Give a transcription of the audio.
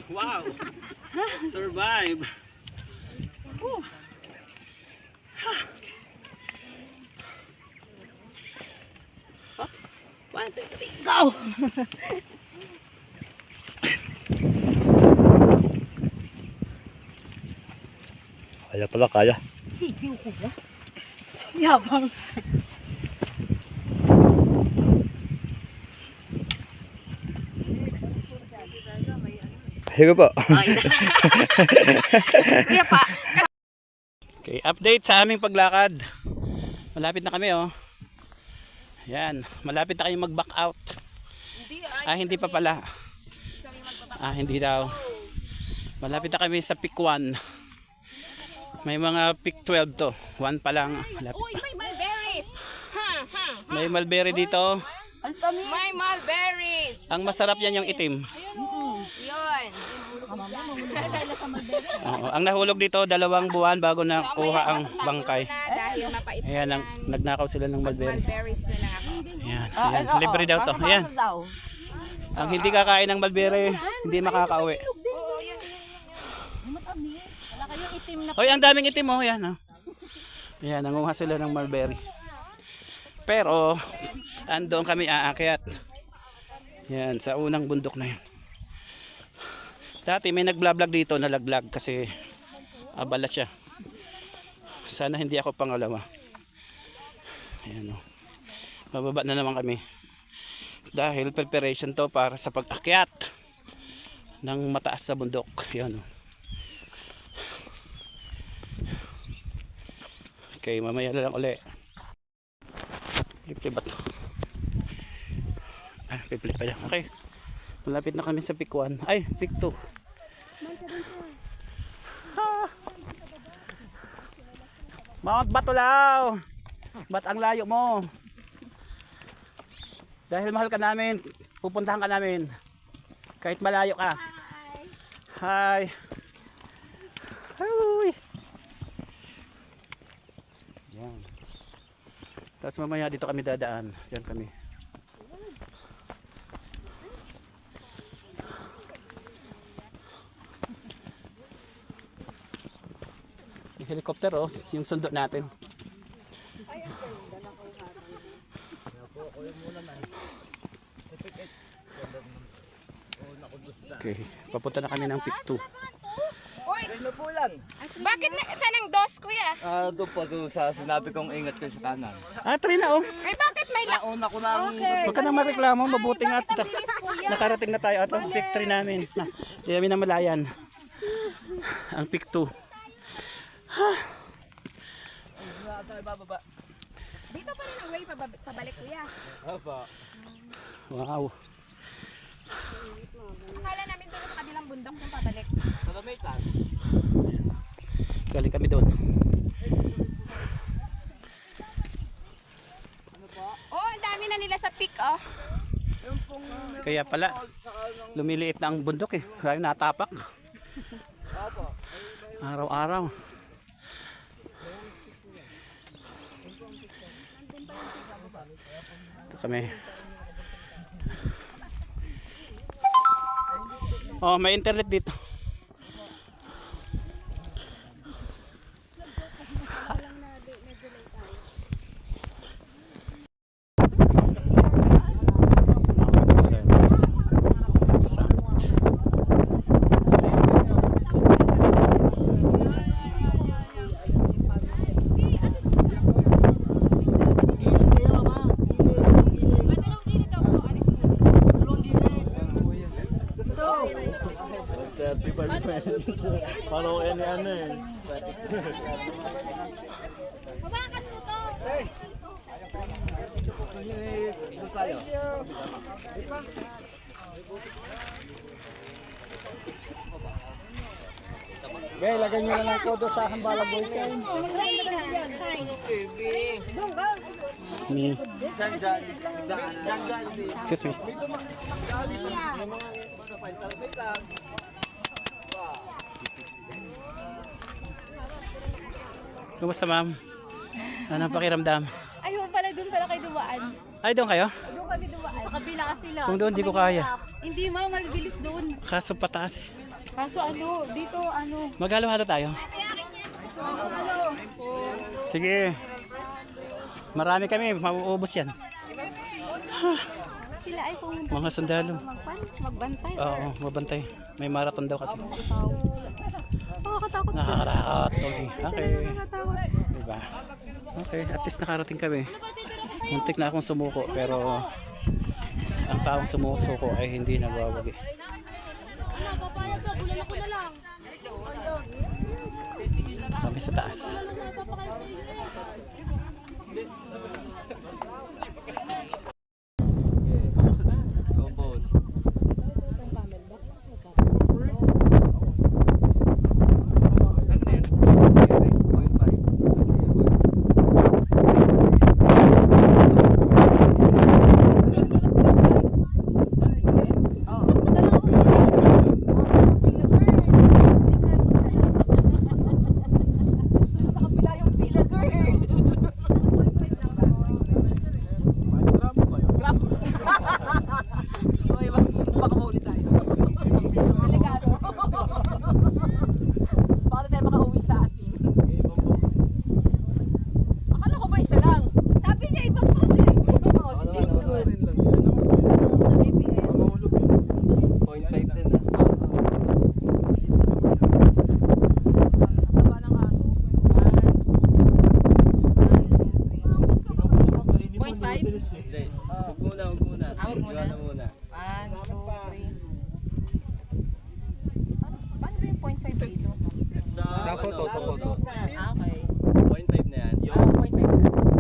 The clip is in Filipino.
Wow! Survive! Woo. Oops! 1, 2, 3, go! Kaya pala, kaya. Sisiw ko ba? Yabang. Sige po. Kuya pa. Okay, update sa aming paglakad. Malapit na kami oh. Yan, malapit na kayong mag-back out. Hindi pa pala. Hindi daw. Malapit na kami sa peak 1. May mga peak 12 to. 1 pa lang. Malapit. Uy, may mulberries. May mulberry dito. May mulberries. Ang masarap yan yung itim. Yun. Oo, ang nahulog dito 2 buwan bago nakuha ang bangkay. Dahil mapait. Ayan, nagnakaw sila ng mulberry. Mulberries na lang ako. Ayan, ayan. Libre daw to. Ayan. Ang hindi kakain ng mulberry, hindi makakauwi. Hoy, ang daming itim oh, ayan oh. Ayan, nanguha sila ng mulberry. Pero andoon kami aakyat. Yan, sa unang bundok na yun. Dati may nag-vlog dito, nalaglag kasi abala siya. Sana hindi ako pangalawa. Ayan oh. Bababa na naman kami. Dahil preparation to para sa pag-akyat ng mataas sa bundok. Yan oh. Okay, mamaya na lang uli. Flip ba to? Flip pa yan. Okay. Malapit na kami sa peak 1. Ay, peak 2. Mount Batulaw. Ba't ang layo mo? Dahil mahal ka namin, pupuntahan ka namin. Kahit malayo ka. Hi. Hi. Yan. Tapos mamaya dito kami dadaan. Diyan kami. Yung helicopter oh, yung sundo natin. Okay, papunta na kami ng peak 2. Bakit na saan ang dos, kuya? Doon po doon sa sinabi kong ingat kayo sa kanan. 3 na oh. Ay, bakit may Nauna ko na Huwag ka nang mareklamo, mabuting at nakarating na tayo at ang peak 3 namin. Hindi namin namalayan. Ang peak 2. Dito pa rin ang way pabalik, kuya. Wow. Akala namin doon sa kabilang bundok yung pabalik. Galing kami doon. Oh, ang dami na nila sa peak, oh. Kaya pala, lumiliit na ang bundok eh. Kaya natapak. Araw-araw. Ito kami. Oh, may internet dito. Follow any ano eh. Hawakan mo to. Okay, lagay nyo lang ako doon sa hambalang boy kayo. Excuse me. Kumusta ma'am? Anong pakiramdam? Ayun pala, doon pala kayo dumaan. Ay, doon kayo? Doon kami dumaan. Sa kabila kasi lang. Kung doon, di ko kaya. Hindi ma, malibilis doon. Kaso pataas. Kaso ano, dito ano. Maghalo-halo tayo. Sige. Marami kami, mauubos yan. Sila ay pumunta Mga sundalo. magbantay. Oo, mabantay. May marathon daw kasi. Nakakatakot. Nakakatakot. Okay. Diba? Okay, at least nakarating kami. Muntik na akong sumuko, pero ang taong sumusuko ay hindi nagwawagi. Kami sa taas. Go, boss. Sa kabila yung pila, girl. Baka mauli tayo. Delikado. Baka na tayo makauwi sa atin. Akala ko ba isa lang? Sabi niya ibang po sila. Oo, si James naman. BBM. 0.5 din ah. Taba ng aso. 0.5? Hindi. Huwag muna. Huwag muna. Iwan na muna. 1, 2, 3. Paano ba yung 0.5 dito? Sa photo. Okay. 0.5 na yan. Ah, 0.5 na.